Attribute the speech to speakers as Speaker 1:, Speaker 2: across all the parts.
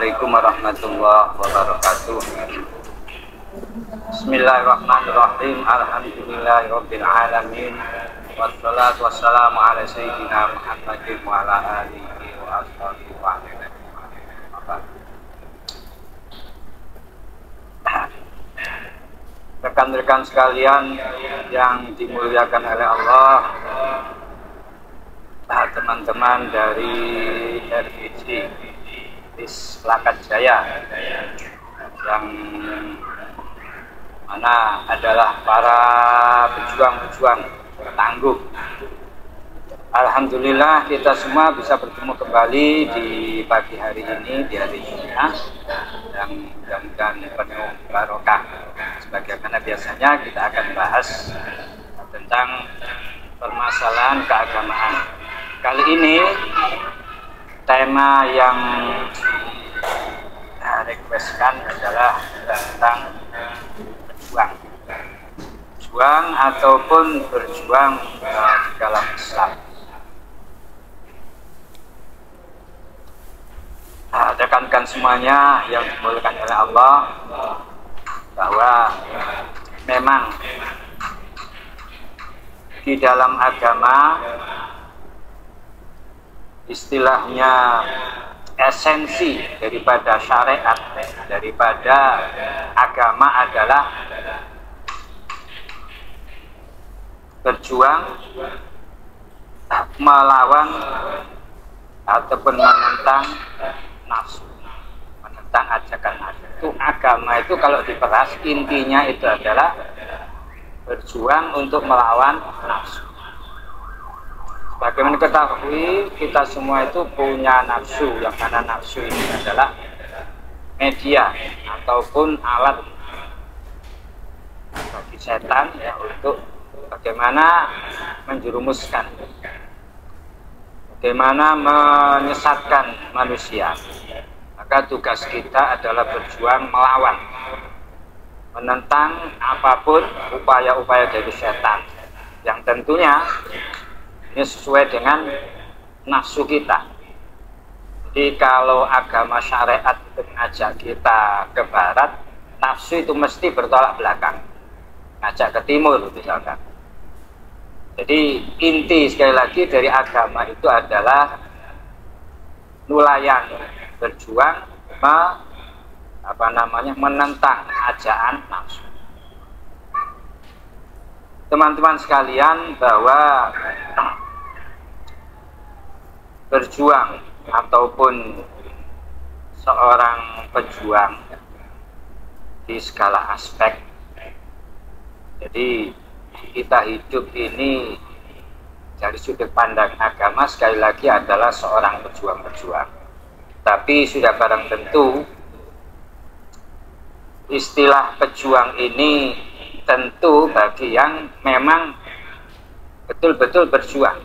Speaker 1: Assalamualaikum warahmatullahi wabarakatuh. Bismillahirrahmanirrahim. Alhamdulillahirabbil alamin. Wassalatu wassalamu ala sayyidina Muhammadin wa ala alihi wa ashabihi wa rekan-rekan sekalian yang dimuliakan oleh Allah, teman-teman dari RVJ Lakat Jaya yang mana adalah para pejuang-pejuang tangguh. Alhamdulillah kita semua bisa bertemu kembali di pagi hari ini, di hari Jumat yang mudah-mudahan penuh barokah. Sebagaimana biasanya kita akan bahas tentang permasalahan keagamaan. Kali ini tema yang requestkan adalah tentang berjuang ataupun berjuang di dalam Islam. Rekan-rekan semuanya yang dimuliakan oleh Allah, bahwa memang di dalam agama istilahnya esensi daripada syariat, daripada agama adalah berjuang melawan ataupun menentang nafsu, menentang ajakan nafsu. Itu agama itu kalau diperas intinya itu adalah berjuang untuk melawan nafsu. Bagaimana ketahui kita semua itu punya nafsu, yang mana nafsu ini adalah media ataupun alat bagi setan ya untuk bagaimana menjerumuskan, bagaimana menyesatkan manusia. Maka tugas kita adalah berjuang melawan, menentang apapun upaya-upaya dari setan yang tentunya ini sesuai dengan nafsu kita. Jadi kalau agama syariat itu mengajak kita ke barat, nafsu itu mesti bertolak belakang, ngajak ke timur misalkan. Jadi inti sekali lagi dari agama itu adalah nulayan, berjuang menentang ajaan nafsu. Teman-teman sekalian, bahwa berjuang ataupun seorang pejuang di segala aspek. Jadi kita hidup ini dari sudut pandang agama sekali lagi adalah seorang pejuang-pejuang. Tapi sudah barang tentu istilah pejuang ini tentu bagi yang memang betul-betul berjuang,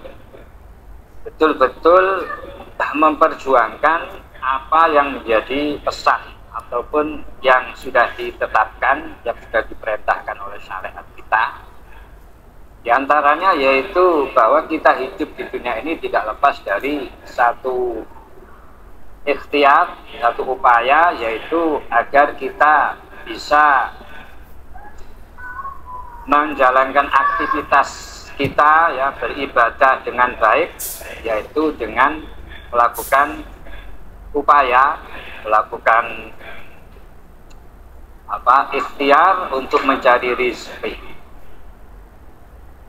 Speaker 1: betul-betul memperjuangkan apa yang menjadi pesan ataupun yang sudah ditetapkan, yang sudah diperintahkan oleh syariat kita. Di antaranya yaitu bahwa kita hidup di dunia ini tidak lepas dari satu ikhtiar, satu upaya, yaitu agar kita bisa menjalankan aktivitas kita ya, beribadah dengan baik, yaitu dengan melakukan upaya, melakukan ikhtiar untuk mencari rezeki,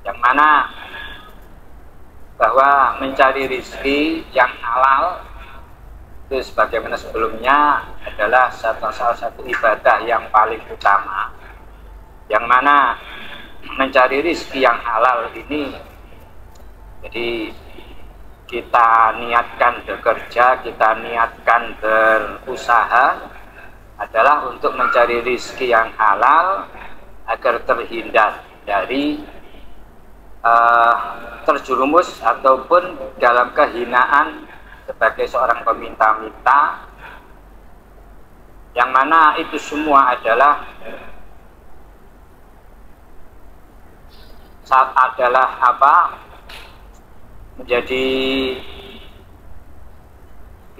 Speaker 1: yang mana bahwa mencari rezeki yang halal itu sebagaimana sebelumnya adalah salah satu ibadah yang paling utama, yang mana mencari rezeki yang halal ini, jadi kita niatkan bekerja, kita niatkan berusaha adalah untuk mencari rezeki yang halal agar terhindar dari terjerumus ataupun dalam kehinaan sebagai seorang peminta-minta, yang mana itu semua adalah menjadi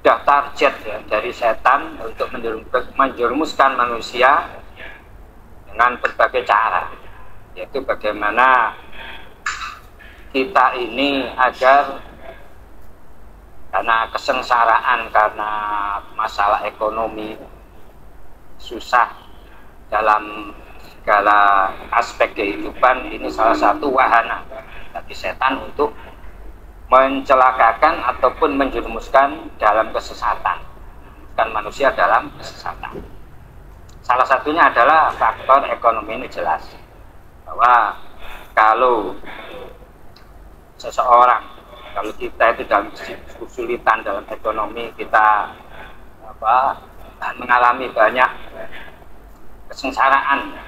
Speaker 1: sudah target ya dari setan untuk menjerumuskan manusia dengan berbagai cara, yaitu bagaimana kita ini agar karena kesengsaraan, karena masalah ekonomi susah dalam segala aspek kehidupan, ini salah satu wahana bagi setan untuk mencelakakan ataupun menjerumuskan dalam kesesatan, dan manusia dalam kesesatan. Salah satunya adalah faktor ekonomi. Ini jelas bahwa kalau seseorang, kalau kita itu dalam kesulitan dalam ekonomi, kita mengalami banyak kesengsaraan,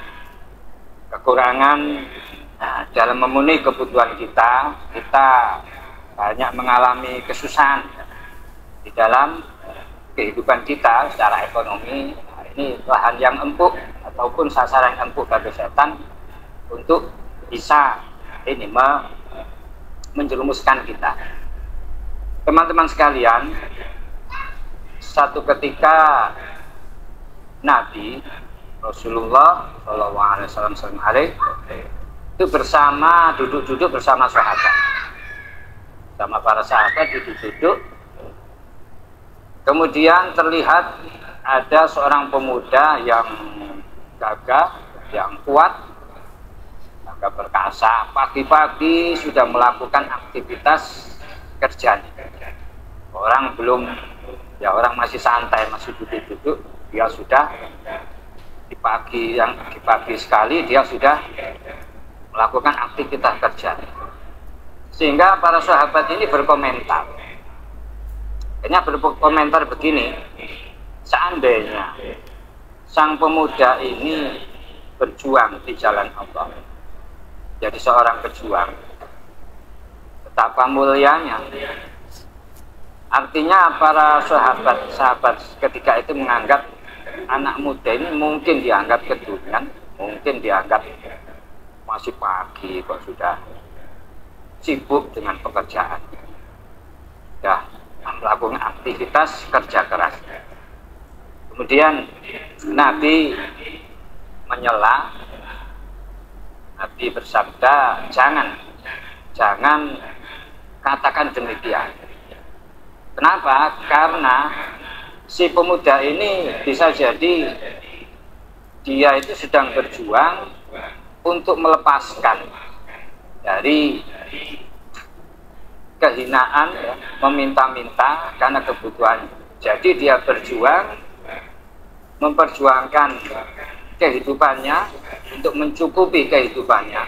Speaker 1: kekurangan dalam memenuhi kebutuhan kita banyak mengalami kesusahan di dalam kehidupan kita secara ekonomi. Ini lahan yang empuk ataupun sasaran yang empuk bagi setan untuk bisa ini menjerumuskan kita. Teman-teman sekalian, satu ketika Nabi Rasulullah SAW itu duduk-duduk bersama sahabat, sama para sahabat duduk-duduk. Kemudian terlihat ada seorang pemuda yang gagah, yang kuat, agak perkasa. Pagi-pagi sudah melakukan aktivitas kerjanya. Orang orang masih santai, masih duduk-duduk, dia sudah di pagi sekali dia sudah melakukan aktivitas kerjanya. Sehingga para sahabat ini berkomentar. Berkomentar begini, seandainya sang pemuda ini berjuang di jalan Allah, jadi seorang pejuang, betapa mulianya. Artinya para sahabat ketika itu menganggap anak muda ini mungkin dianggap kedunian, mungkin dianggap masih pagi kok sudah sibuk dengan pekerjaan, sudah melakukan aktivitas kerja keras. Kemudian Nabi menyela, Nabi bersabda, jangan katakan demikian. Kenapa? Karena si pemuda ini bisa jadi dia itu sedang berjuang untuk melepaskan dari kehinaan, ya, meminta-minta karena kebutuhan. Jadi dia berjuang, memperjuangkan kehidupannya untuk mencukupi kehidupannya.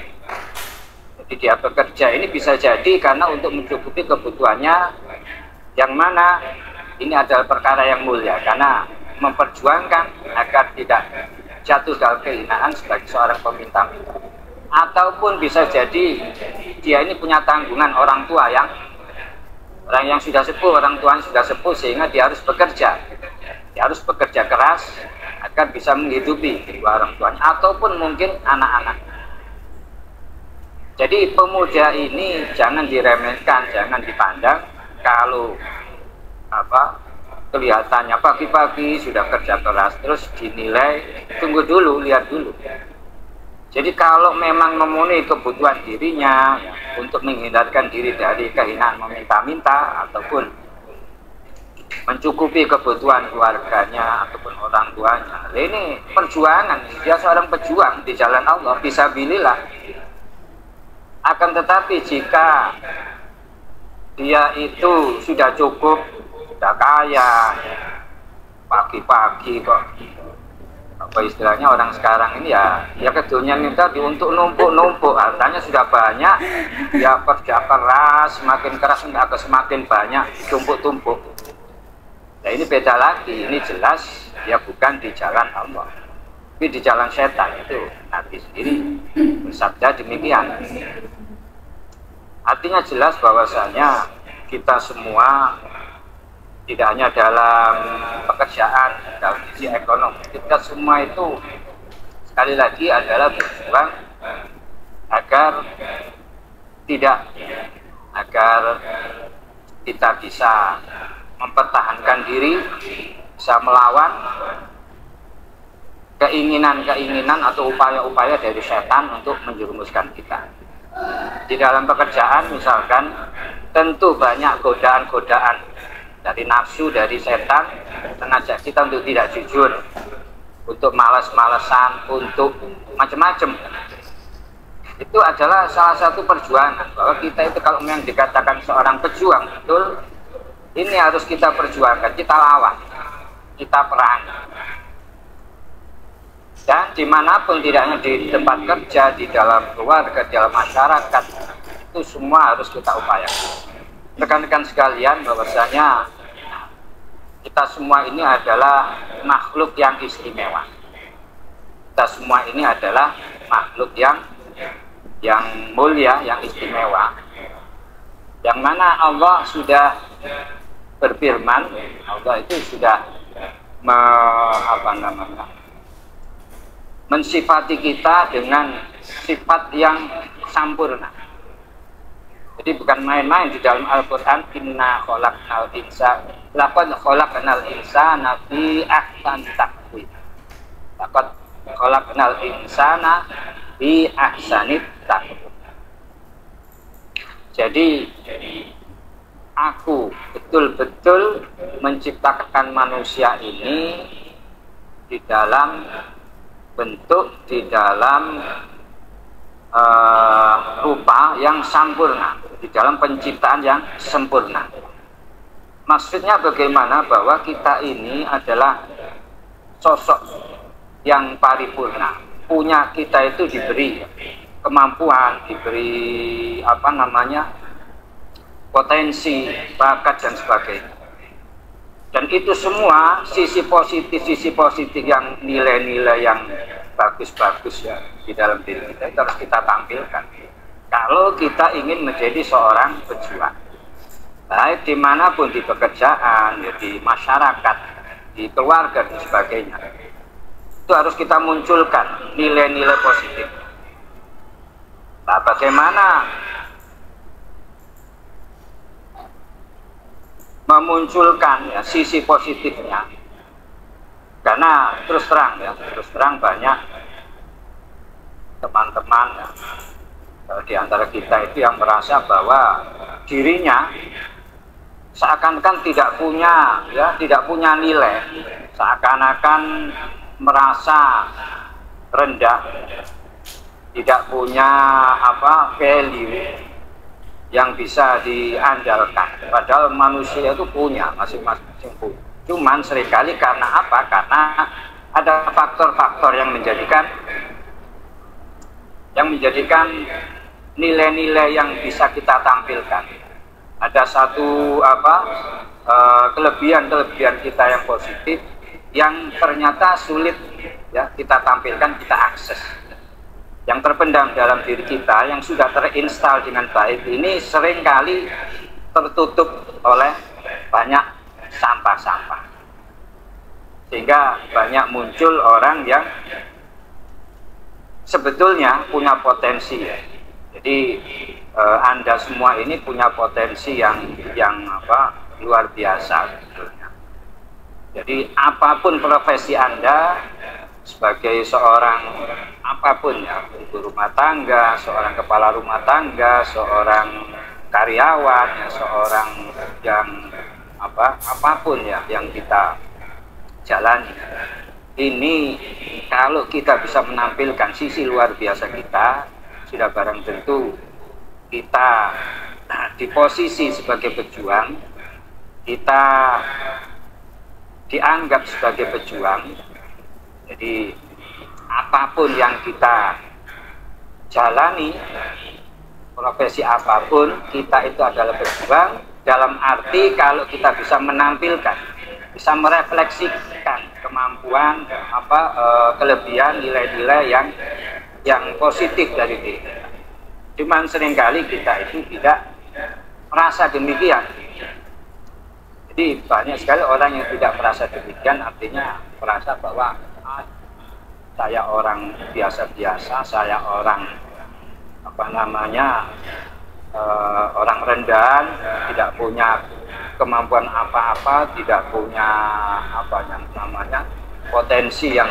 Speaker 1: Jadi dia bekerja ini bisa jadi karena untuk mencukupi kebutuhannya, yang mana ini adalah perkara yang mulia karena memperjuangkan agar tidak jatuh dalam kehinaan sebagai seorang peminta-minta. Ataupun bisa jadi dia ini punya tanggungan orang tua yang sudah sepuh, orang tuanya sudah sepuh, sehingga dia harus bekerja. Dia harus bekerja keras agar bisa menghidupi kedua orang tuanya ataupun mungkin anak-anak. Jadi pemuda ini jangan diremehkan, jangan dipandang kalau kelihatannya pagi-pagi sudah kerja keras terus dinilai. Tunggu dulu, lihat dulu. Jadi kalau memang memenuhi kebutuhan dirinya untuk menghindarkan diri dari kehinaan meminta-minta ataupun mencukupi kebutuhan keluarganya ataupun orang tuanya, ini perjuangan, dia seorang pejuang di jalan Allah, fisabilillah. Akan tetapi jika dia itu sudah cukup, sudah kaya, pagi-pagi kok istilahnya orang sekarang ini ya kedunian kita untuk numpuk-numpuk, hartanya sudah banyak, ya kerja keras, semakin keras agak semakin banyak, tumpuk-tumpuk. Nah ini beda lagi, ini jelas ya bukan di jalan Allah, tapi di jalan setan. Itu Nabi sendiri bersabda demikian. Artinya jelas bahwasanya kita semua tidak hanya dalam pekerjaan, dalam sisi ekonomi, kita semua itu sekali lagi adalah berjuang agar kita bisa mempertahankan diri, bisa melawan keinginan-keinginan atau upaya-upaya dari setan untuk menjerumuskan kita. Di dalam pekerjaan misalkan, tentu banyak godaan-godaan dari nafsu, dari setan, mengajak kita untuk tidak jujur, untuk malas-malesan, untuk macam-macam. Itu adalah salah satu perjuangan, bahwa kita itu kalau memang dikatakan seorang pejuang, betul, ini harus kita perjuangkan, kita lawan, kita perang. Dan dimanapun, tidak hanya di tempat kerja, di dalam keluarga, di dalam masyarakat, itu semua harus kita upayakan. Rekan-rekan sekalian, bahwasanya kita semua ini adalah makhluk yang istimewa. Kita semua ini adalah makhluk yang mulia, yang istimewa. Yang mana Allah sudah berfirman, Allah itu sudah mensifati kita dengan sifat yang sempurna. Jadi bukan main-main di dalam Al-Quran. Inna khalaqnal insana, laqad khalaqnal insana fi ahsani taqwim. Laqad khalaqnal insana fi ahsani taqwim. Jadi aku betul-betul menciptakan manusia ini di dalam bentuk, di dalam rupa yang sempurna, di dalam penciptaan yang sempurna. Maksudnya bagaimana? Bahwa kita ini adalah sosok yang paripurna. Punya kita itu diberi kemampuan, diberi potensi, bakat dan sebagainya. Dan itu semua sisi positif yang nilai-nilai yang bagus-bagus ya di dalam diri kita itu harus kita tampilkan. Kalau kita ingin menjadi seorang pejuang, baik dimanapun, di pekerjaan, ya, di masyarakat, di keluarga dan sebagainya, itu harus kita munculkan nilai-nilai positif. Nah, bagaimana memunculkan ya sisi positifnya? Karena terus terang banyak teman-teman ya, di antara kita itu yang merasa bahwa dirinya seakan-akan tidak punya nilai, seakan-akan merasa rendah, tidak punya value yang bisa diandalkan. Padahal manusia itu punya, masing-masing punya. Cuman seringkali karena apa? Karena ada faktor-faktor yang menjadikan nilai-nilai yang bisa kita tampilkan. Ada satu kelebihan kita yang positif yang ternyata sulit ya kita tampilkan, kita akses. Yang terpendam dalam diri kita yang sudah terinstal dengan baik ini seringkali tertutup oleh banyak sampah-sampah, sehingga banyak muncul orang yang sebetulnya punya potensi ya. Jadi Anda semua ini punya potensi yang luar biasa sebetulnya. Jadi apapun profesi Anda, sebagai seorang apapun ya, ibu rumah tangga, seorang kepala rumah tangga, seorang karyawan ya, seorang yang apapun ya yang kita jalani, ini kalau kita bisa menampilkan sisi luar biasa kita, sudah barang tentu kita di posisi sebagai pejuang, kita dianggap sebagai pejuang. Jadi apapun yang kita jalani, profesi apapun, kita itu adalah pejuang. Dalam arti kalau kita bisa menampilkan, bisa merefleksikan kemampuan, kelebihan, nilai-nilai yang positif dari diri kita. Cuman seringkali kita itu tidak merasa demikian. Jadi banyak sekali orang yang tidak merasa demikian, artinya merasa bahwa saya orang biasa-biasa, saya orang orang rendahan, tidak punya kemampuan apa-apa, tidak punya apa yang namanya potensi yang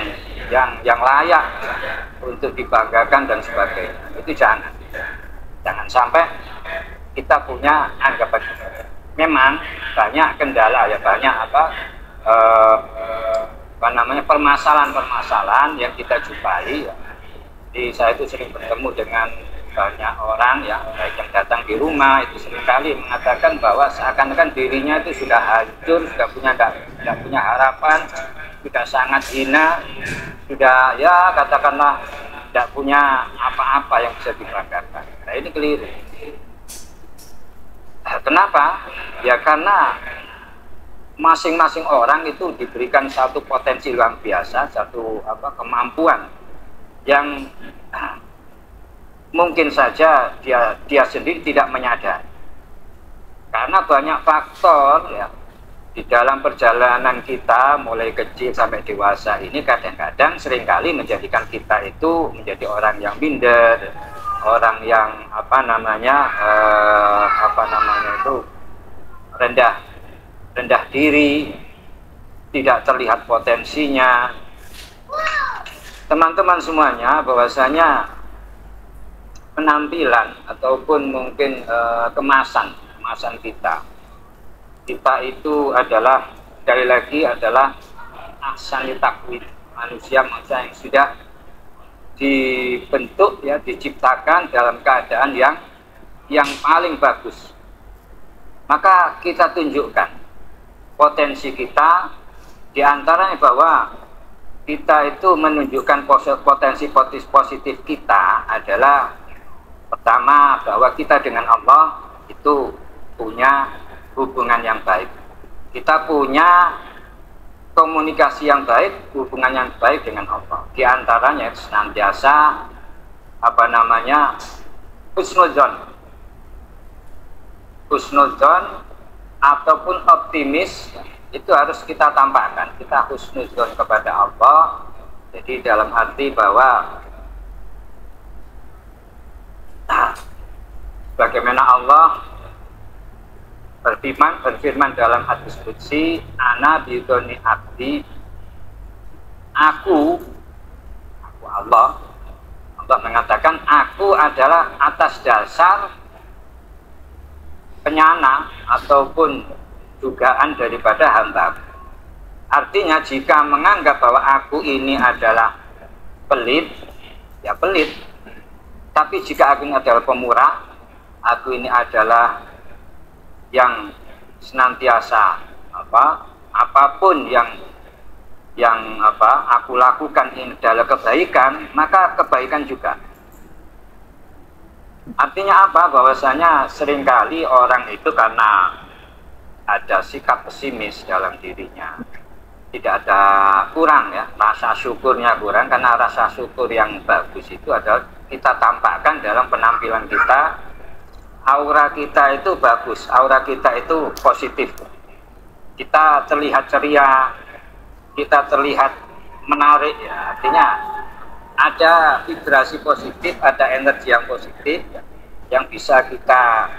Speaker 1: layak untuk dibanggakan dan sebagainya. Itu jangan sampai kita punya anggapan. Memang banyak kendala ya, banyak permasalahan yang kita jumpai ya. Jadi saya itu sering bertemu dengan banyak orang ya, baik yang datang di rumah itu seringkali mengatakan bahwa seakan-akan dirinya itu sudah hancur, sudah tidak punya harapan, sudah sangat hina, sudah ya katakanlah tidak punya apa-apa yang bisa dibanggakan. Nah ini keliru. Kenapa? Ya karena masing-masing orang itu diberikan satu potensi luar biasa, satu kemampuan yang mungkin saja dia sendiri tidak menyadari. Karena banyak faktor ya di dalam perjalanan kita mulai kecil sampai dewasa ini kadang-kadang seringkali menjadikan kita itu menjadi orang yang minder, orang yang rendah diri, tidak terlihat potensinya. Teman-teman semuanya, bahwasanya penampilan ataupun mungkin kemasan kita itu adalah sekali lagi adalah ahsani takwim, manusia yang sudah dibentuk ya, diciptakan dalam keadaan yang paling bagus. Maka kita tunjukkan potensi kita, diantaranya bahwa kita itu menunjukkan potensi positif kita adalah pertama bahwa kita dengan Allah itu punya hubungan yang baik, kita punya komunikasi yang baik, hubungan yang baik dengan Allah. Diantaranya senantiasa husnuzon ataupun optimis itu harus kita tampakkan. Kita husnuzon kepada Allah, jadi dalam arti bahwa bagaimana Allah berfirman dalam hadis qudsi, ana bidoni abdi, aku Allah mengatakan aku adalah atas dasar penyana ataupun dugaan daripada hamba. Artinya jika menganggap bahwa aku ini adalah pelit, ya pelit. Tapi jika aku ini adalah pemurah, aku ini adalah yang senantiasa apapun yang aku lakukan ini adalah kebaikan, maka kebaikan juga. Artinya apa? Bahwasanya seringkali orang itu karena ada sikap pesimis dalam dirinya, tidak ada kurang ya, rasa syukurnya kurang, karena rasa syukur yang bagus itu adalah kita tampakkan dalam penampilan kita. Aura kita itu bagus, aura kita itu positif, kita terlihat ceria, kita terlihat menarik ya. Artinya ada vibrasi positif, ada energi yang positif yang bisa kita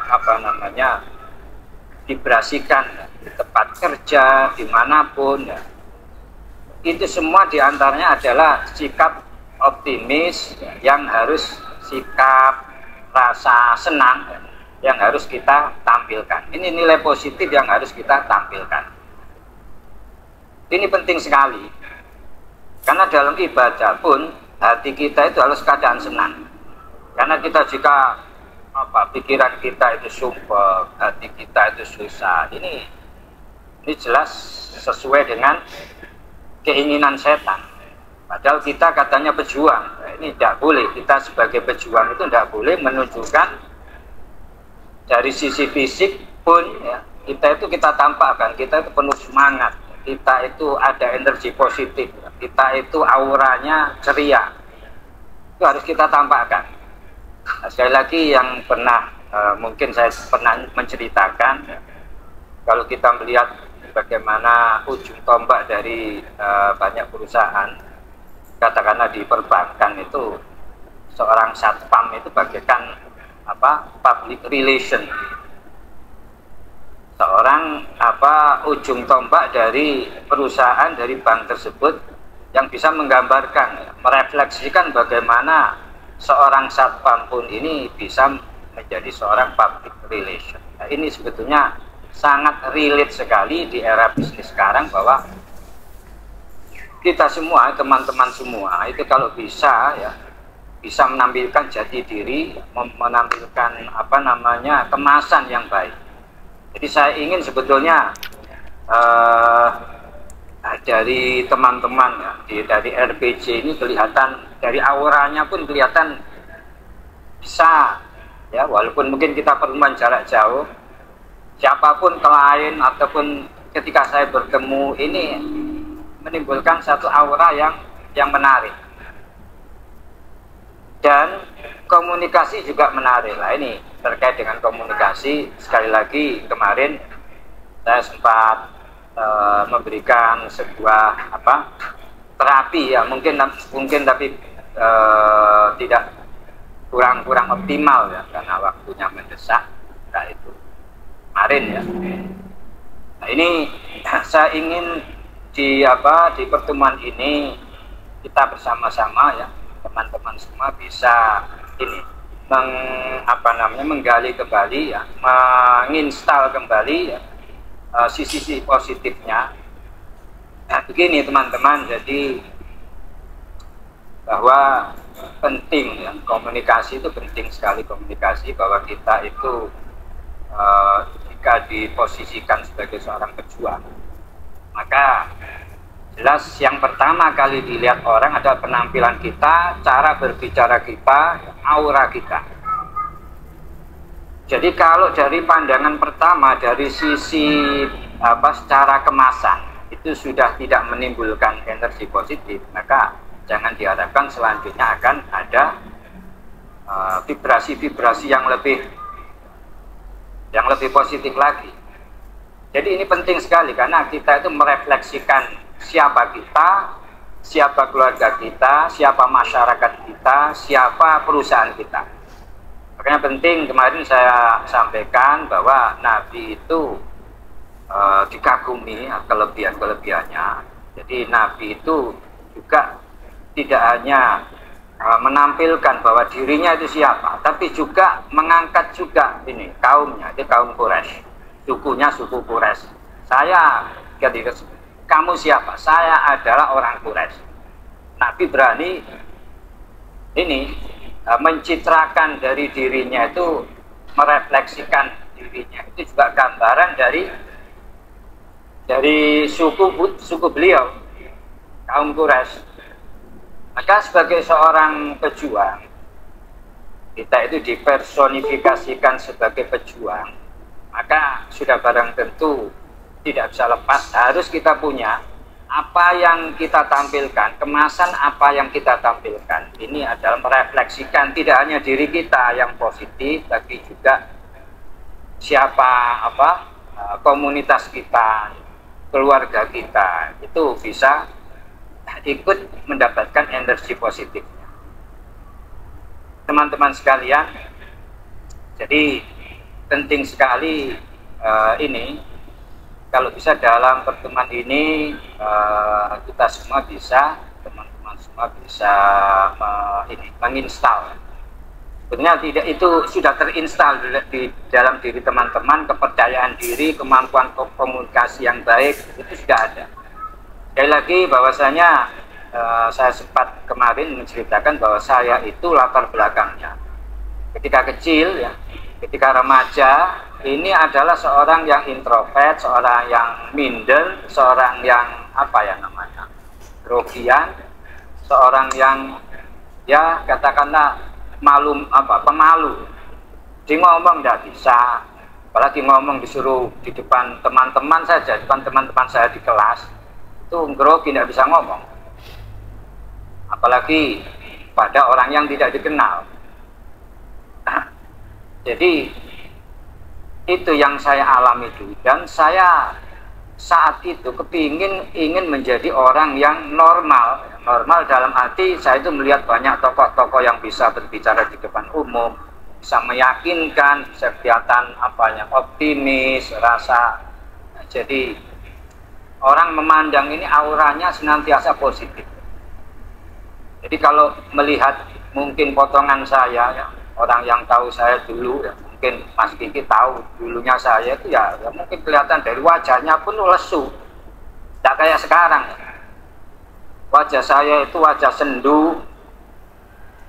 Speaker 1: vibrasikan di tempat kerja, dimanapun ya. Itu semua diantaranya adalah sikap optimis yang harus, sikap rasa senang yang harus kita tampilkan. Ini nilai positif yang harus kita tampilkan. Ini penting sekali, karena dalam ibadah pun hati kita itu harus keadaan senang. Karena kita jika pikiran kita itu sumpah, hati kita itu susah, ini jelas sesuai dengan keinginan setan. Padahal kita katanya pejuang. Nah, ini tidak boleh, kita sebagai pejuang itu tidak boleh menunjukkan dari sisi fisik pun ya, kita tampakkan, kita itu penuh semangat, kita itu ada energi positif, kita itu auranya ceria, itu harus kita tampakkan. Nah, sekali lagi yang pernah mungkin saya pernah menceritakan ya, kalau kita melihat bagaimana ujung tombak dari banyak perusahaan, katakanlah di perbankan itu, seorang satpam itu bagaikan public relation, seorang ujung tombak dari perusahaan, dari bank tersebut, yang bisa menggambarkan, merefleksikan bagaimana seorang satpam pun ini bisa menjadi seorang public relation. Nah, ini sebetulnya sangat relate sekali di era bisnis sekarang, bahwa kita semua, teman-teman semua itu kalau bisa ya, bisa menampilkan jati diri, menampilkan kemasan yang baik. Jadi saya ingin sebetulnya dari teman-teman ya, dari RPJ ini kelihatan, dari auranya pun kelihatan bisa ya, walaupun mungkin kita pertemuan jarak jauh, siapapun klien ataupun ketika saya bertemu ini menimbulkan satu aura yang menarik. Dan komunikasi juga menarik. Nah, ini terkait dengan komunikasi, sekali lagi kemarin saya sempat memberikan sebuah terapi ya, mungkin tapi tidak kurang optimal ya, karena waktunya mendesak. Nah, itu kemarin ya. Nah, ini saya ingin di pertemuan ini kita bersama-sama ya, teman-teman semua bisa ini menggali kembali ya, menginstal kembali ya, sisi-sisi positifnya. Nah, begini teman-teman, jadi bahwa penting ya, komunikasi itu penting sekali, komunikasi, bahwa kita itu jika diposisikan sebagai seorang pejuang, maka jelas yang pertama kali dilihat orang adalah penampilan kita, cara berbicara kita, aura kita. Jadi kalau dari pandangan pertama, dari sisi secara kemasan itu sudah tidak menimbulkan energi positif, maka jangan diharapkan selanjutnya akan ada vibrasi-vibrasi yang lebih positif lagi. Jadi ini penting sekali, karena kita itu merefleksikan siapa kita, siapa keluarga kita, siapa masyarakat kita, siapa perusahaan kita. Makanya penting, kemarin saya sampaikan bahwa Nabi itu dikagumi kelebihan-kelebihannya. Jadi Nabi itu juga tidak hanya menampilkan bahwa dirinya itu siapa, tapi juga mengangkat juga ini kaumnya, itu kaum Quraisy, sukunya suku Quraisy. Saya ketika kamu siapa? Saya adalah orang Quraisy. Nabi berani ini mencitrakan dari dirinya itu, merefleksikan dirinya itu juga gambaran dari suku beliau, kaum Quraisy. Maka sebagai seorang pejuang, kita itu dipersonifikasikan sebagai pejuang, maka sudah barang tentu tidak bisa lepas, harus kita punya apa yang kita tampilkan, kemasan apa yang kita tampilkan. Ini adalah merefleksikan tidak hanya diri kita yang positif, tapi juga siapa komunitas kita, keluarga kita, itu bisa ikut mendapatkan energi positifnya. Teman-teman sekalian, jadi penting sekali ini, kalau bisa dalam pertemuan ini kita semua bisa, teman-teman semua bisa menginstal. Sebenarnya tidak, itu sudah terinstal di dalam diri teman-teman, kepercayaan diri, kemampuan komunikasi yang baik, itu sudah ada. Sekali lagi bahwasanya saya sempat kemarin menceritakan bahwa saya itu latar belakangnya ketika kecil ya, ketika remaja, ini adalah seorang yang introvert, seorang yang minder, seorang yang grogian, seorang yang ya katakanlah pemalu. Dia ngomong tidak bisa, apalagi ngomong disuruh di depan teman-teman saja, depan teman-teman saya di kelas, itu grogi, tidak bisa ngomong. Apalagi pada orang yang tidak dikenal. Jadi itu yang saya alami dulu, dan saya saat itu ingin menjadi orang yang normal dalam arti saya itu melihat banyak tokoh-tokoh yang bisa berbicara di depan umum, bisa meyakinkan, bisa kelihatan optimis, rasa Jadi orang memandang ini auranya senantiasa positif. Jadi kalau melihat mungkin potongan saya, ya, orang yang tahu saya dulu, ya, mungkin Mas Kiki tahu dulunya saya itu ya mungkin kelihatan dari wajahnya pun lesu, tidak kayak sekarang. Wajah saya itu wajah sendu,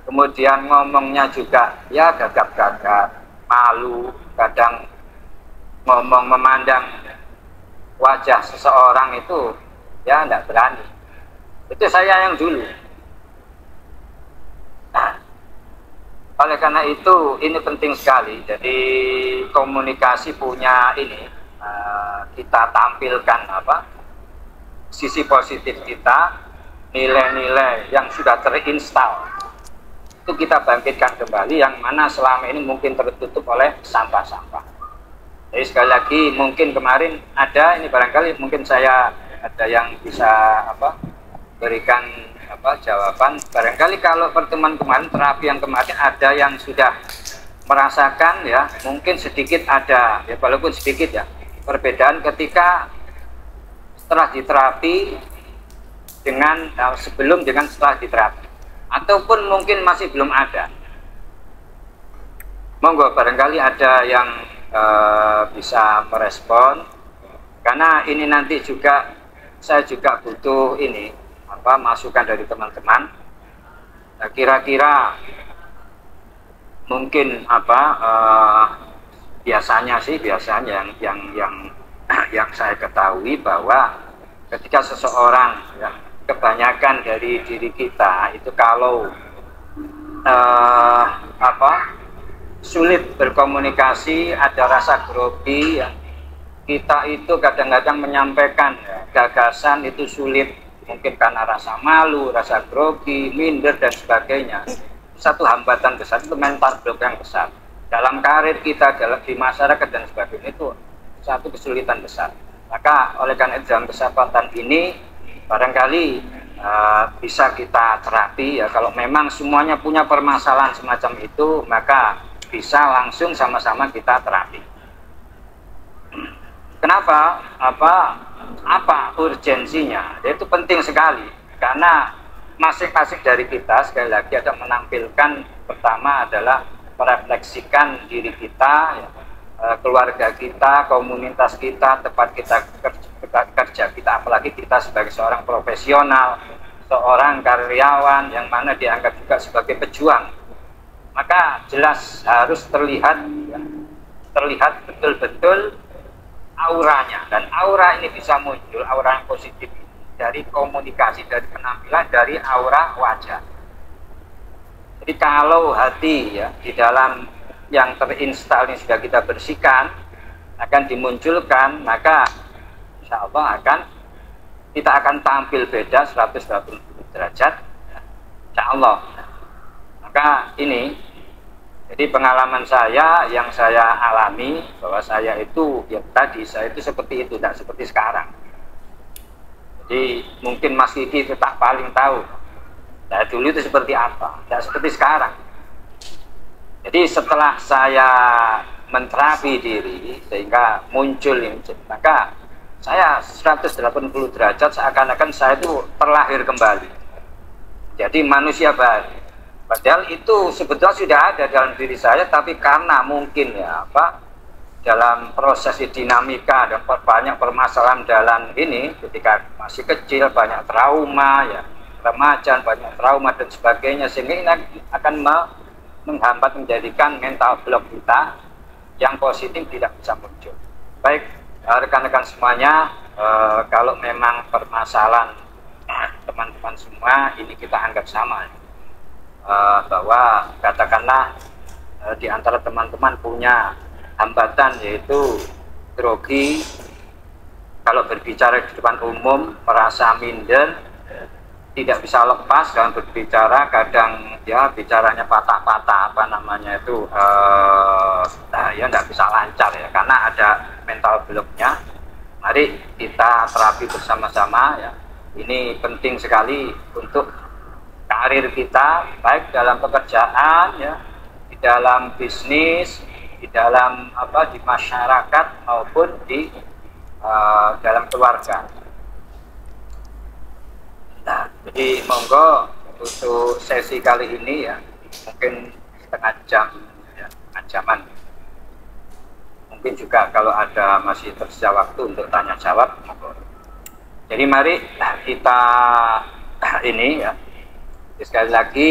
Speaker 1: kemudian ngomongnya juga ya gagap-gagap, malu, kadang ngomong memandang wajah seseorang itu ya tidak berani. Itu saya yang dulu. Nah, oleh karena itu ini penting sekali. Jadi komunikasi punya ini kita tampilkan apa sisi positif kita, nilai-nilai yang sudah terinstal itu kita bangkitkan kembali, yang mana selama ini mungkin tertutup oleh sampah-sampah. Jadi sekali lagi mungkin kemarin ada ini barangkali mungkin saya ada yang bisa apa berikan apa jawaban. Barangkali kalau pertemuan kemarin, terapi yang kemarin ada yang sudah merasakan ya mungkin sedikit ada ya walaupun sedikit ya perbedaan ketika setelah diterapi dengan sebelum dengan setelah diterapi, ataupun mungkin masih belum ada. Monggo barangkali ada yang bisa merespon, karena ini nanti juga saya juga butuh ini apa masukan dari teman-teman. Nah, kira-kira mungkin apa biasanya yang saya ketahui bahwa ketika seseorang ya, kebanyakan dari diri kita itu kalau apa sulit berkomunikasi, ada rasa grogi ya. Kita itu kadang-kadang menyampaikan ya, gagasan itu sulit, mungkin karena rasa malu, rasa grogi, minder dan sebagainya. Satu hambatan besar, itu mental block yang besar dalam karir kita, dalam di masyarakat dan sebagainya, itu satu kesulitan besar. Maka oleh karena itu dalam kesempatan ini barangkali bisa kita terapi ya. Kalau memang semuanya punya permasalahan semacam itu, maka bisa langsung sama-sama kita terapi. Kenapa? Apa urgensinya? Itu penting sekali karena masing-masing dari kita sekali lagi ada menampilkan, pertama adalah merefleksikan diri kita, ya, keluarga kita, komunitas kita, tempat kita kerja kita, apalagi kita sebagai seorang profesional, seorang karyawan yang mana dianggap juga sebagai pejuang. Maka jelas harus terlihat ya, terlihat betul-betul auranya, dan aura ini bisa muncul, aura yang positif dari komunikasi, dari penampilan, dari aura wajah. Jadi kalau hati ya di dalam yang terinstal ini sudah kita bersihkan, akan dimunculkan, maka insya Allah kita akan tampil beda 180 derajat ya, insya Allah. Maka ini jadi pengalaman saya yang saya alami, bahwa saya itu ya tadi saya itu seperti itu, tidak seperti sekarang. Jadi mungkin Mas Kiki itu tak paling tahu saya dulu itu seperti apa, tidak seperti sekarang. Jadi setelah saya menterapi diri sehingga muncul ini, maka saya 180 derajat seakan-akan saya itu terlahir kembali, jadi manusia baru. Padahal itu sebetulnya sudah ada dalam diri saya, tapi karena mungkin ya apa dalam proses dinamika dan banyak permasalahan dalam ini, ketika masih kecil banyak trauma ya, remaja banyak trauma dan sebagainya, sehingga ini akan menghambat, menjadikan mental block kita yang positif tidak bisa muncul. Baik rekan-rekan semuanya, kalau memang permasalahan teman-teman semua ini kita anggap sama. Bahwa katakanlah di antara teman-teman punya hambatan, yaitu grogi, kalau berbicara di depan umum merasa minder, tidak bisa lepas dalam berbicara, kadang ya bicaranya patah-patah, apa namanya itu ya tidak bisa lancar ya karena ada mental blocknya. Mari kita terapi bersama-sama ya. Ini penting sekali untuk karir kita, baik dalam pekerjaan ya, di dalam bisnis, di dalam apa, di masyarakat maupun di dalam keluarga. Nah, jadi monggo untuk sesi kali ini ya mungkin setengah jam ya, setengah jaman. Mungkin juga kalau ada masih tersisa waktu untuk tanya jawab, monggo. Jadi mari kita ini ya, sekali lagi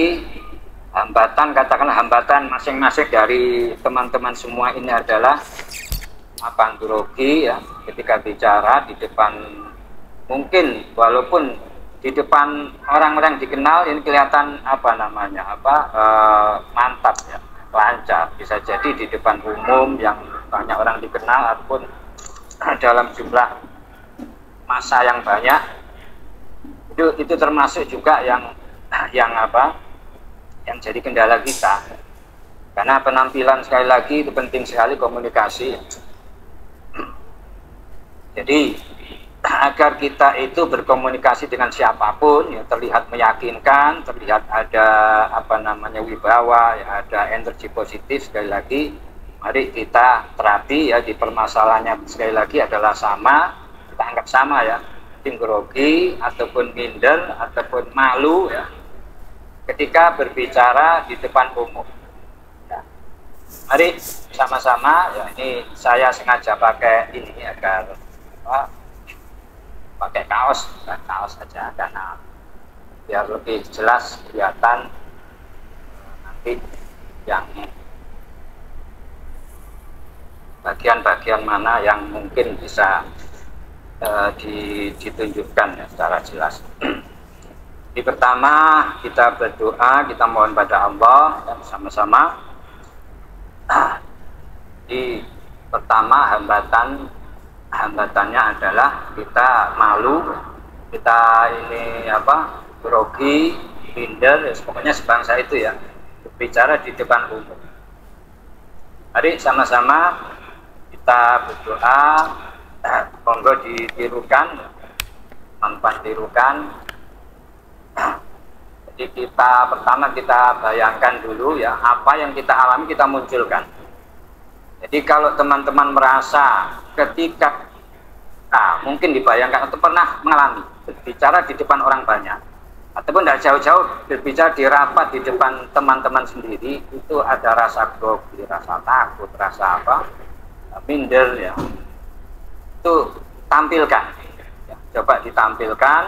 Speaker 1: hambatan, katakanlah hambatan masing-masing dari teman-teman semua ini adalah apa, grogi ya ketika bicara di depan, mungkin walaupun di depan orang-orang dikenal ini kelihatan apa namanya mantap ya, lancar. Bisa jadi di depan umum yang banyak orang dikenal ataupun dalam jumlah masa yang banyak, itu termasuk juga yang jadi kendala kita, karena penampilan sekali lagi itu penting sekali, komunikasi. Jadi agar kita itu berkomunikasi dengan siapapun ya terlihat meyakinkan, terlihat ada wibawa ya, ada energi positif. Sekali lagi mari kita terapi ya, di permasalahannya sekali lagi adalah sama, kita anggap sama ya, grogi ataupun minder ataupun malu ya ketika berbicara di depan umum ya. Mari sama-sama ya, ini saya sengaja pakai ini agar pakai kaos saja karena biar lebih jelas kelihatan nanti yang bagian-bagian mana yang mungkin bisa ditunjukkan ya, secara jelas. Di pertama kita berdoa, kita mohon pada Allah dan sama-sama. Di pertama hambatannya adalah kita malu, kita ini grogi, minder, ya, pokoknya sebangsa itu ya, berbicara di depan umum. Mari sama-sama kita berdoa, monggo ditirukan, manfaat tirukan. Jadi pertama kita bayangkan dulu ya, apa yang kita alami kita munculkan. Jadi kalau teman-teman merasa ketika mungkin dibayangkan atau pernah mengalami berbicara di depan orang banyak, ataupun tidak jauh-jauh berbicara di rapat di depan teman-teman sendiri, itu ada rasa grogi, rasa takut, rasa minder ya, itu tampilkan ya, coba ditampilkan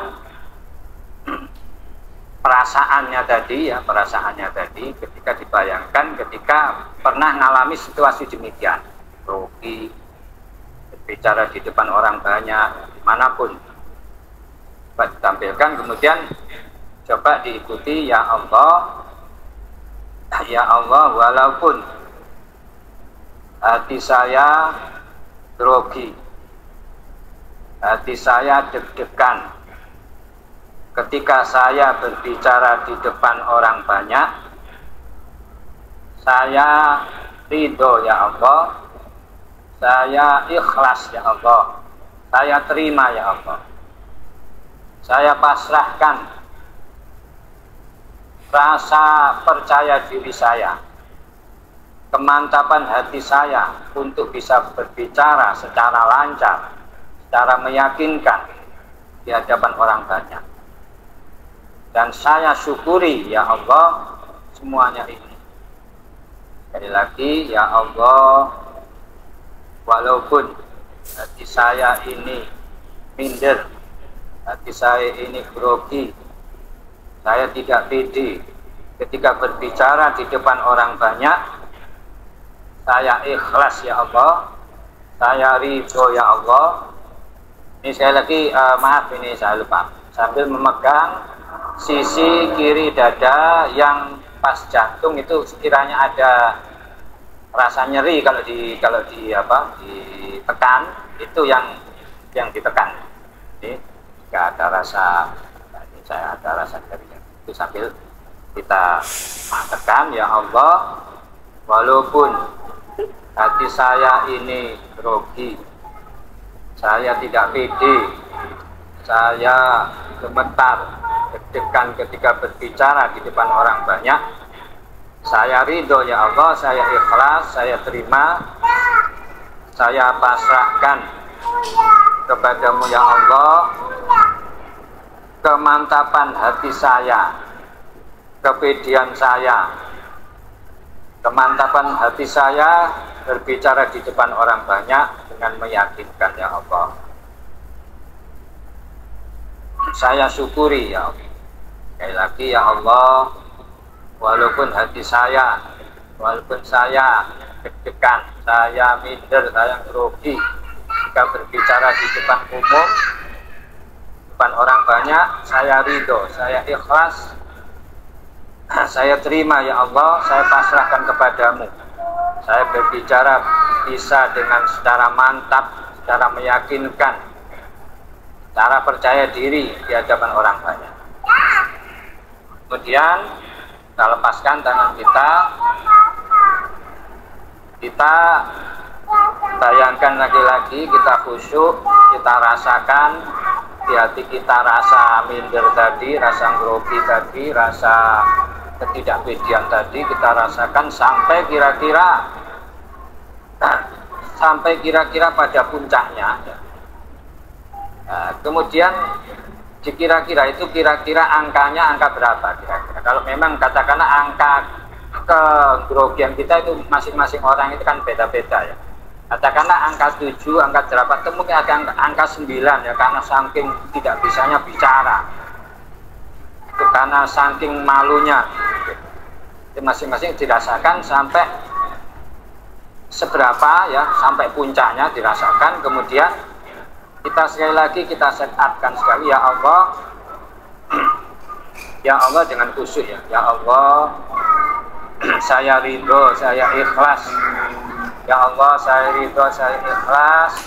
Speaker 1: perasaannya tadi ketika dibayangkan ketika pernah mengalami situasi demikian, grogi, berbicara di depan orang banyak dimanapun, coba ditampilkan, kemudian coba diikuti, ya Allah walaupun hati saya grogi, hati saya deg-degan ketika saya berbicara di depan orang banyak, saya ridho ya Allah, saya ikhlas ya Allah, saya terima ya Allah, saya pasrahkan rasa percaya diri saya, kemantapan hati saya untuk bisa berbicara secara lancar, secara meyakinkan di hadapan orang banyak. Dan saya syukuri ya Allah semuanya ini. Sekali lagi, ya Allah, walaupun hati saya ini minder, hati saya ini grogi, saya tidak pede ketika berbicara di depan orang banyak, saya ikhlas ya Allah, saya ridho ya Allah. Ini sekali lagi maaf, ini saya lupa, sambil memegang sisi kiri dada yang pas jantung itu sekiranya ada rasa nyeri, kalau ditekan itu yang ditekan. Jadi jika ada rasa, ini saya ada rasa nyeri itu sambil kita tekan, ya Allah, walaupun hati saya ini grogi, saya tidak pede, saya gemetar, deg-degan ketika berbicara di depan orang banyak, saya ridho ya Allah, saya ikhlas, saya terima, saya pasrahkan kepadamu ya Allah kemantapan hati saya, kepedian saya, kemantapan hati saya berbicara di depan orang banyak dengan meyakinkan ya Allah. Saya syukuri ya Allah. Sekali lagi ya Allah, walaupun hati saya, walaupun saya deg-degan, saya minder, saya grogi jika berbicara di depan umum, depan orang banyak, saya ridho, saya ikhlas, saya terima ya Allah, saya pasrahkan kepadamu. Saya berbicara bisa dengan secara mantap, secara meyakinkan, secara percaya diri di hadapan orang banyak. Kemudian kita lepaskan tangan kita bayangkan lagi-lagi, kita khusyuk, kita rasakan di hati kita rasa minder tadi, rasa grogi tadi, rasa ketidakpedian tadi, kita rasakan sampai kira-kira pada puncaknya. Nah, kemudian dikira-kira itu kira-kira angkanya angka berapa kira-kira. Kalau memang katakanlah angka kegrogian kita itu masing-masing orang itu kan beda-beda ya. Katakanlah angka 7, angka 8, mungkin ada angka 9 ya, karena saking tidak bisanya bicara, itu karena saking malunya, itu masing-masing dirasakan sampai seberapa ya, sampai puncaknya dirasakan. Kemudian kita sekali lagi kita setupkan sekali ya Allah, ya Allah dengan khusyuk ya Allah, saya ridho, saya ikhlas. Ya Allah, saya ridho, saya ikhlas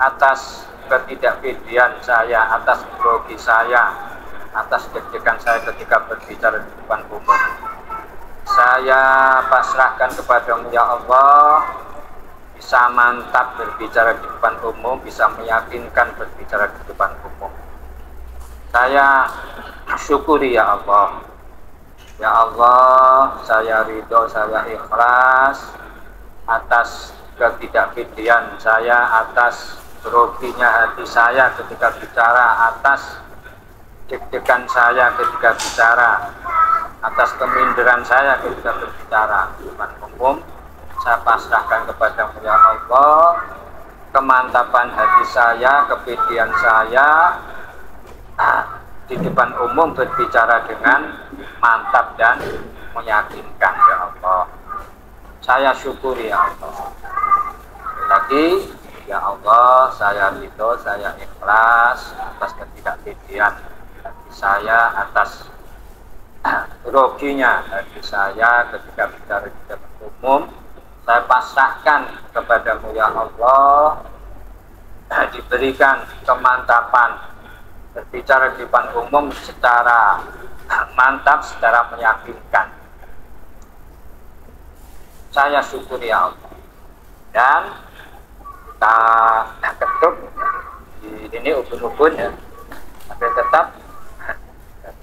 Speaker 1: atas ketidakpedian saya, atas grogi saya, atas deg-degan saya ketika berbicara di depan umum. Saya pasrahkan kepadamu ya Allah, bisa mantap berbicara di depan umum, bisa meyakinkan berbicara di depan umum. Saya syukuri ya Allah. Ya Allah, saya ridho, saya ikhlas atas ketidakpedian saya, atas groginya hati saya ketika bicara, atas deg-degan saya ketika bicara, atas keminderan saya ketika berbicara di depan umum. Saya pasrahkan kepadamu ya Allah, kemantapan hati saya, kepedian saya di depan umum berbicara dengan mantap dan meyakinkan ya Allah. Saya syukuri ya Allah. Lagi ya Allah, saya ridho, saya ikhlas atas ketidakpedian hati saya, atas groginya hati saya ketika bicara di depan umum. Saya pasrahkan kepadamu ya Allah, diberikan kemantapan berbicara di depan umum secara mantap, secara meyakinkan. Saya syukuri ya Allah. Dan kita ketuk di ini ubun-ubun ya, tapi tetap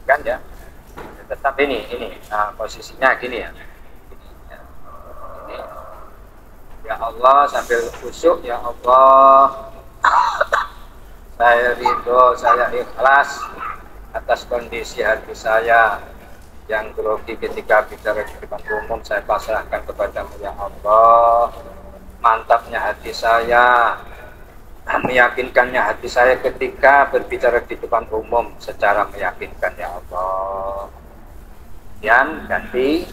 Speaker 1: kan ya, tetap ini posisinya gini ya. Ini ya Allah sambil khusyuk ya Allah. Saya ridho, saya ikhlas atas kondisi hati saya yang grogi ketika bicara di depan umum. Saya pasrahkan kepadamu ya Allah, mantapnya hati saya, meyakinkannya hati saya ketika berbicara di depan umum secara meyakinkan ya Allah. Dan ganti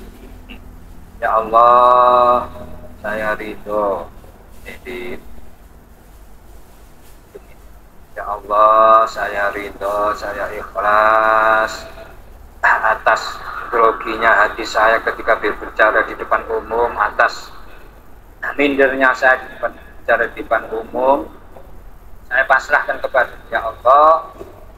Speaker 1: ya Allah, saya ridho ya Allah, saya ridho, saya ikhlas atas groginya hati saya ketika berbicara di depan umum, atas mindernya saya berbicara di depan umum. Saya pasrahkan kepada ya Allah,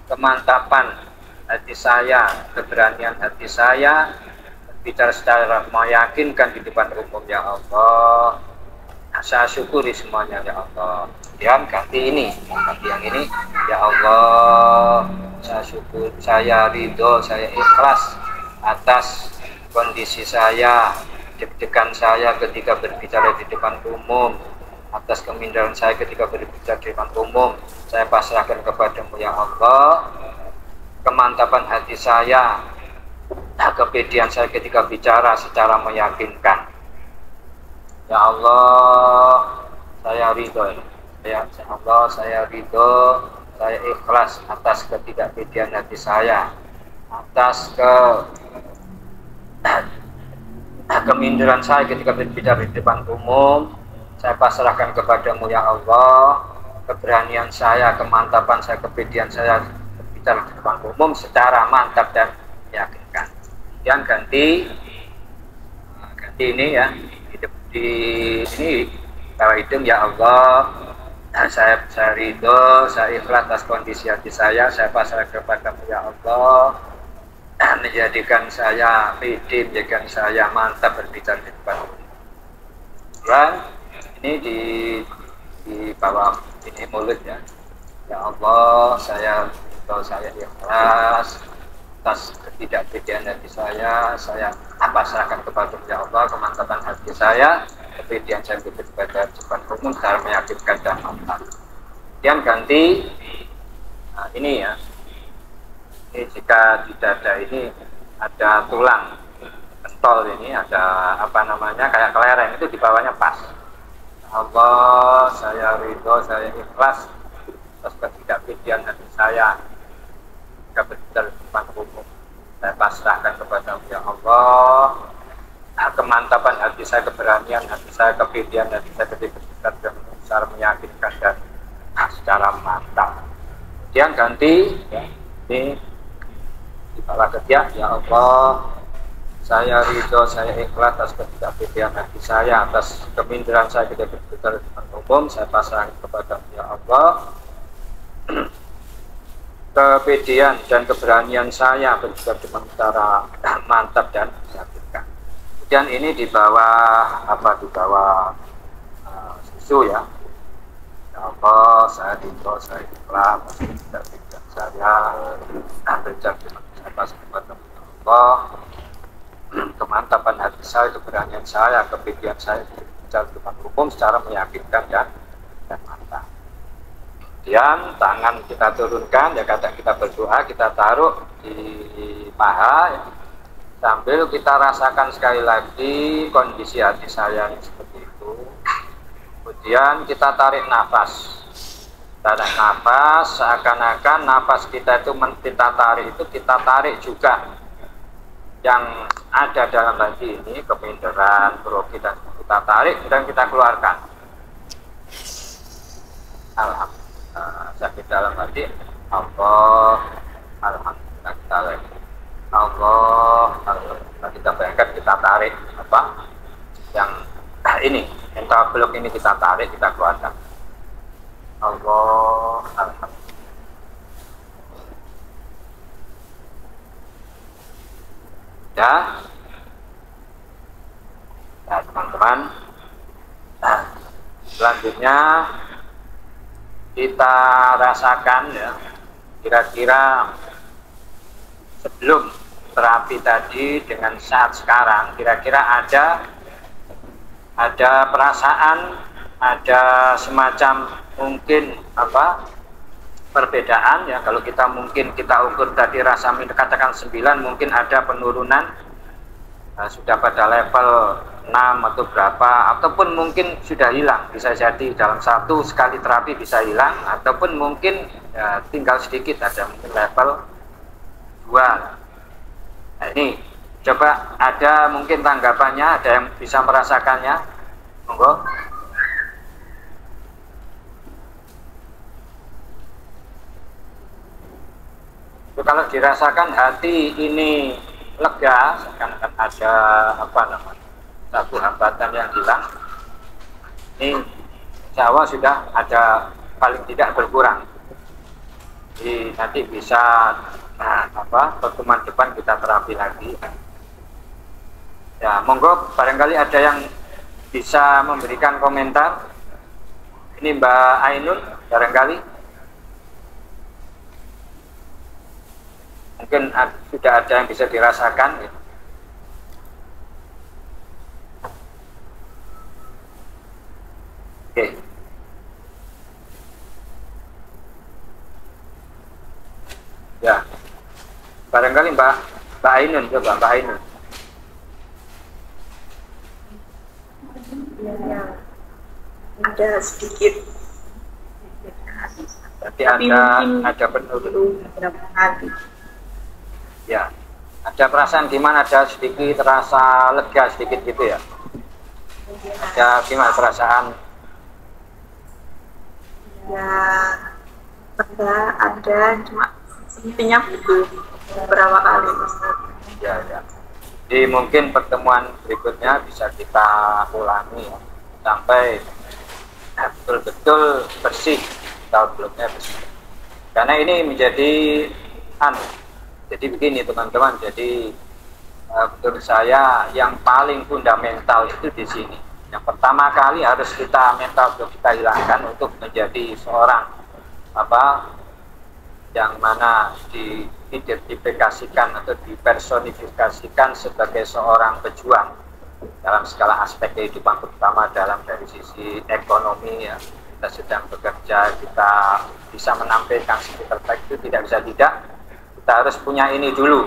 Speaker 1: kemantapan hati saya, keberanian hati saya berbicara secara meyakinkan di depan umum ya Allah. Saya syukuri semuanya ya Allah. Yang ganti ini, ganti yang ini ya Allah, saya syukur, saya ridho, saya ikhlas atas kondisi saya, deg-degan saya ketika berbicara di depan umum, atas kemindaran saya ketika berbicara di depan umum saya pasrahkan kepadamu ya Allah. Kemantapan hati saya, kepedihan saya ketika bicara secara meyakinkan ya Allah, saya ridho ya Allah, saya ridho, saya ikhlas atas ketidakpedihan hati saya, atas keminderan saya ketika berbicara di depan umum saya pasrahkan kepadamu ya Allah. Keberanian saya, kemantapan saya, kepedihan saya berbicara di depan umum secara mantap dan meyakinkan. Yang ganti ini ya, di ini kalau hidup ya Allah, saya ridho, saya ikhlas atas kondisi hati saya pasrahkan kepadamu ya Allah. Menjadikan saya pede, menjadikan saya mantap berbicara di depan umum. Dan ini di bawah ini mulut ya. Ya Allah, saya ikhlas atas ketidakpedean hati saya pasrahkan kepada ya Allah kemantapan hati saya, kepedean saya berbicara di depan umum secara meyakinkan dan mantap. Yang ganti ini ya. Ini jika di dada ini ada tulang pentol ini ada apa namanya kayak kelereng itu di bawahnya pas. Allah, saya ridho, saya ikhlas atas ketidakpedihan hati saya ketika berbicara di depan umum saya pasrahkan kepada ya Allah. Kemantapan hati saya, keberanian hati saya, kepedihan hati saya ketika berbicara secara meyakinkan dan secara mantap. Kemudian ganti ya, ini di bawah ketiak ya Allah, saya ridho, saya ikhlas atas ketidakpedihan hati saya, atas keminderan saya ketika berbicara di depan umum saya pasrahkan kepada ya Allah. Kepedihan dan keberanian saya berbicara dengan cara mantap dan meyakinkan. Dan ini di bawah di bawah susu ya. Ya Allah, saya ridho, saya ikhlas atas ketidakpedihan saya berbicara dengan pas kepada Allah. Kemantapan hati saya, keberanian saya, kepedihan saya bicara depan umum secara meyakinkan dan mantap. Kemudian tangan kita turunkan ya, kata kita berdoa kita taruh di paha ya. Sambil kita rasakan sekali lagi kondisi hati saya yang seperti itu. Kemudian kita tarik nafas. Tarik nafas, seakan-akan nafas kita itu kita tarik itu kita tarik juga yang ada dalam hati ini, keminderan, grogi dan kita tarik dan kita keluarkan. Alhamdulillah, sakit dalam hati Allah, alhamdulillah kita lagi Allah, alhamdulillah kita bayangkan kita tarik apa yang ini, mental blok ini kita tarik, kita keluarkan. Allah, alhamdulillah. Ya, teman-teman. Selanjutnya kita rasakan ya, kira-kira sebelum terapi tadi dengan saat sekarang, kira-kira ada perasaan, ada semacam mungkin perbedaan ya. Kalau kita mungkin kita ukur tadi rasa katakan 9, mungkin ada penurunan sudah pada level 6 atau berapa, ataupun mungkin sudah hilang, bisa jadi dalam satu sekali terapi bisa hilang, ataupun mungkin ya, tinggal sedikit, ada mungkin level 2. Nah, ini coba ada mungkin tanggapannya, ada yang bisa merasakannya, monggo. Kalau dirasakan hati ini lega, seakan-akan ada satu hambatan yang hilang, ini insya Allah sudah ada paling tidak berkurang. Jadi nanti bisa pertemuan depan kita terapi lagi. Ya, monggo barangkali ada yang bisa memberikan komentar. Ini Mbak Ainun barangkali. Mungkin sudah ada yang bisa dirasakan gitu. Oke. barangkali Mbak Ainun, coba Mbak Ainun.
Speaker 2: Ya, ada sedikit.
Speaker 1: Berarti
Speaker 2: Tapi
Speaker 1: ada penurunan.
Speaker 2: beberapa kali.
Speaker 1: Ya, ada perasaan gimana? Ada sedikit rasa lega sedikit gitu ya? Ada gimana perasaan?
Speaker 2: Ya, ada cuma sepertinya butuh beberapa kali, Ustaz.
Speaker 1: Ya, ya. Jadi mungkin pertemuan berikutnya bisa kita ulangi ya, sampai betul-betul bersih, belumnya bersih. Karena ini menjadi jadi begini teman-teman. Jadi menurut saya yang paling fundamental itu di sini. Yang pertama kali harus mental kita hilangkan untuk menjadi seorang yang mana diidentifikasikan atau dipersonifikasikan sebagai seorang pejuang dalam segala aspek kehidupan, terutama dari sisi ekonomi ya. Kita sedang bekerja, kita bisa menampilkan sisi terbaik itu tidak bisa tidak, kita harus punya ini dulu.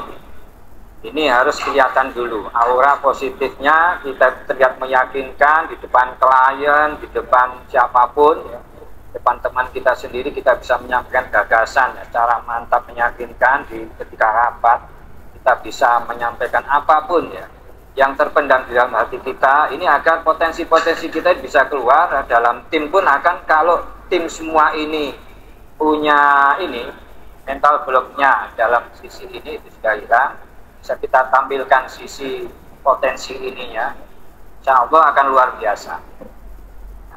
Speaker 1: Ini harus kelihatan dulu, aura positifnya kita terlihat meyakinkan di depan klien, di depan siapapun ya. Depan teman kita sendiri kita bisa menyampaikan gagasan ya, cara mantap meyakinkan ketika rapat kita bisa menyampaikan apapun ya yang terpendam di dalam hati kita ini, agar potensi-potensi kita bisa keluar. Dalam tim pun akan, kalau tim semua ini punya mental blocknya dalam sisi ini itu sudah hilang, bisa kita tampilkan sisi potensi ininya, insya Allah akan luar biasa,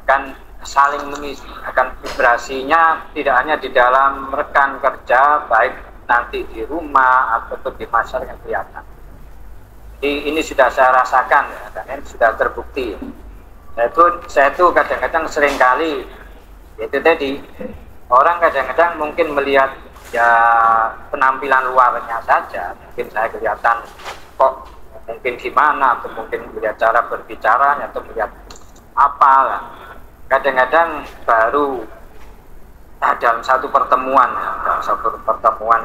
Speaker 1: akan saling mengisi, akan vibrasinya tidak hanya di dalam rekan kerja, baik nanti di rumah ataupun di masyarakat kelihatan. Jadi ini sudah saya rasakan ya, dan ini sudah terbukti. Saya itu kadang-kadang seringkali itu tadi, orang kadang-kadang mungkin melihat ya penampilan luarnya saja, mungkin saya kelihatan kok mungkin gimana, atau mungkin melihat cara berbicaranya, atau melihat apalah. Kadang-kadang baru dalam satu pertemuan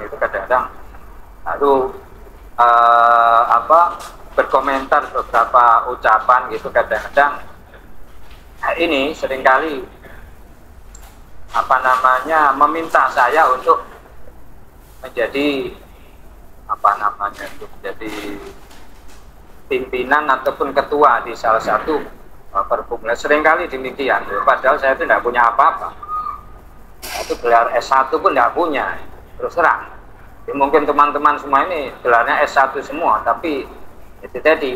Speaker 1: itu kadang-kadang baru berkomentar beberapa ucapan gitu. Kadang-kadang ini seringkali meminta saya untuk menjadi menjadi pimpinan ataupun ketua di salah satu perkumpulan. Seringkali demikian, padahal saya itu tidak punya apa-apa. Itu gelar S1 pun tidak punya, terus terang. Jadi mungkin teman-teman semua ini gelarnya S1 semua, tapi itu tadi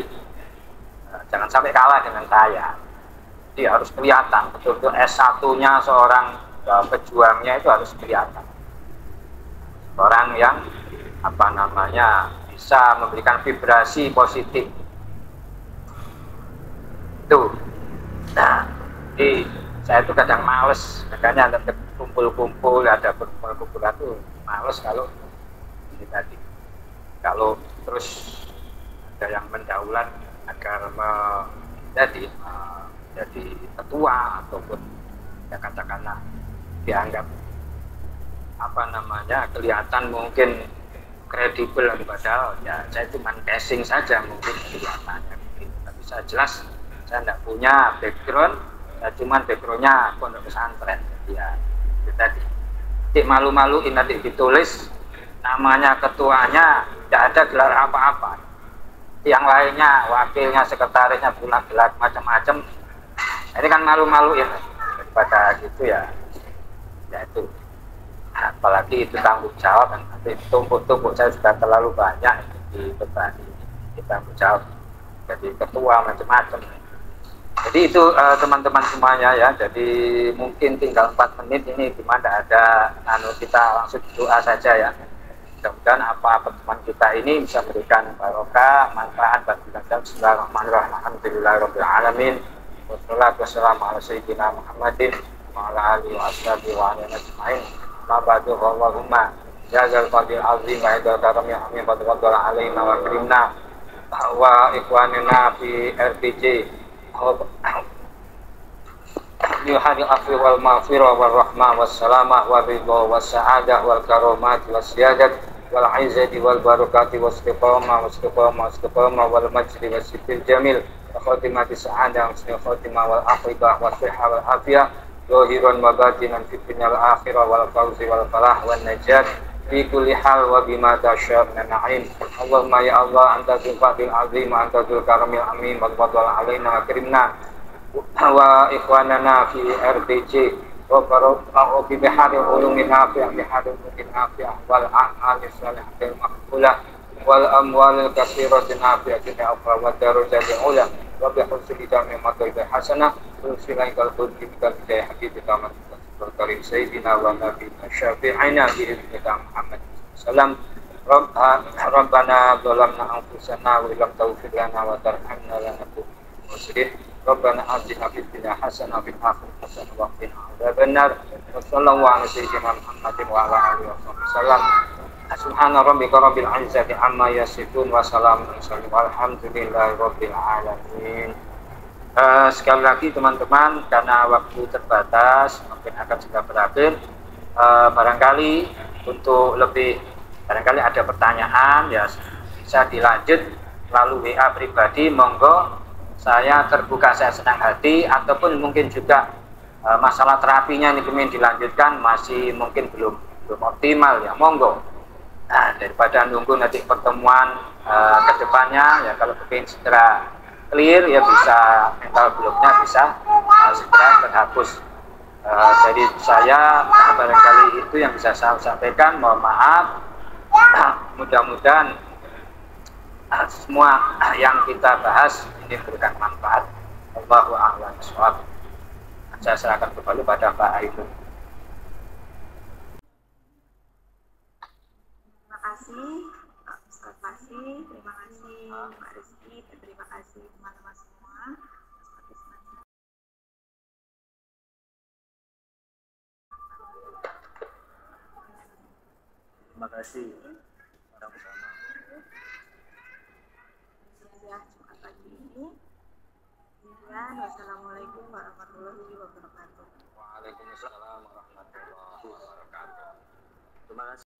Speaker 1: jangan sampai kalah dengan saya. Jadi harus kelihatan betul-betul S1-nya seorang pejuangnya itu harus kelihatan. Orang yang bisa memberikan vibrasi positif. Nah, jadi saya itu kadang males, makanya ada kumpul-kumpul, ada berkumpul-kumpulan tuh males kalau ini tadi. Kalau terus ada yang mendaulat agar jadi ketua ataupun ya katakanlah dianggap kelihatan mungkin kredibel, padahal ya saya cuma casing saja mungkin kelihatannya mungkin, tapi saya jelas saya tidak punya background, saya cuma backgroundnya pondok pesantren ya itu tadi. Jadi malu-maluin nanti ditulis namanya ketuanya, tidak ada gelar apa-apa, yang lainnya wakilnya, sekretarisnya, gelar macam-macam. Ini kan malu-maluin daripada gitu ya itu. Apalagi itu tanggung jawab, nanti tumpuk-tumpuk saya sudah terlalu banyak di beban ini, tanggung jawab jadi ketua macam-macam. Jadi itu teman-teman semuanya ya. Jadi mungkin tinggal 4 menit ini, dimana ada kita langsung doa saja ya. Mudah-mudahan pertemuan kita ini bisa memberikan barokah, manfaat bagi kita. Bismillahirrahmanirrahim. Alhamdulillahirabbil alamin. Wassalatu wassalamu ala sayyidina Muhammadin wa ala alihi wa ashabihi wa ala ajmain. Ma ba'du, Allahumma ya zal fadil azim wa idza karami amin wa tawakkal alaina wa karimna wa ikhwanina fi RPJ yuhadil afwi wal maghfirah wal rahmah was salamah wal ridha was sa'adah wal karamat was siyadat wal izzati wal barakati was istiqamah wal majdi was sifil jamil wa khatimati sa'adah wa husnul khatimah wal aqibah wa sihah wal afiyah zahiran wa batinan fid dunya wal akhirah wal fawzi wal falah wan najat fi kulli hal wa bima tasya' min na'im. Allahumma ya Allah anta dzul fadil azim wa anta dzul karamil amin wa fadl alaina wa karimna wa ikhwanana fi RTJ wa barokah bi bihari ulumin nafi'ah bihari ulumin nafi'ah wal a'mal salihatil maqbulah wal amwal katsiratin nafi'atin afra wa darajatil ula wa bi husni jami' madai hasanah sulsilah qalbul bika bidaya hakika karim sayyidina wa nabiyina syafi'ina bi idnika Muhammad sallam Rabbana dhalamna anfusana wa lam taghfir lana wa tarhamna lanakunanna minal khasirin. Rabbana atina fid dunya hasanah wa fil akhirati hasanah wa qina adzabannar. Wassallallahu ala sayyidina Muhammadin wa ala alihi wasallam. Subhana rabbika rabbil izzati amma yasifun wa salamun walhamdulillahi rabbil alamin. Sekali lagi teman-teman, karena waktu terbatas mungkin akan segera berakhir. Barangkali untuk lebih barangkali ada pertanyaan ya bisa dilanjut melalui WA pribadi, monggo saya terbuka, saya senang hati. Ataupun mungkin juga masalah terapinya ini ingin dilanjutkan masih mungkin belum optimal ya, monggo. Nah, daripada nunggu nanti pertemuan kedepannya ya, kalau ingin segera clear ya bisa, mental blocknya bisa segera terhapus. Jadi saya barangkali itu yang bisa saya sampaikan. Mohon maaf. Mudah-mudahan semua yang kita bahas ini memberikan manfaat. Allahu a'lam bishawab. Saya serahkan kembali pada Pak Ainun.
Speaker 2: Terima kasih Pak Ustaz Fasih, terima kasih Pak Rizky, dan terima kasih teman-teman semua.
Speaker 1: Terima kasih. Sama-sama.
Speaker 2: Ya, Jumat pagi ini. Kemudian, wassalamualaikum warahmatullahi wabarakatuh.
Speaker 1: Waalaikumsalam warahmatullahi wabarakatuh. Terima kasih.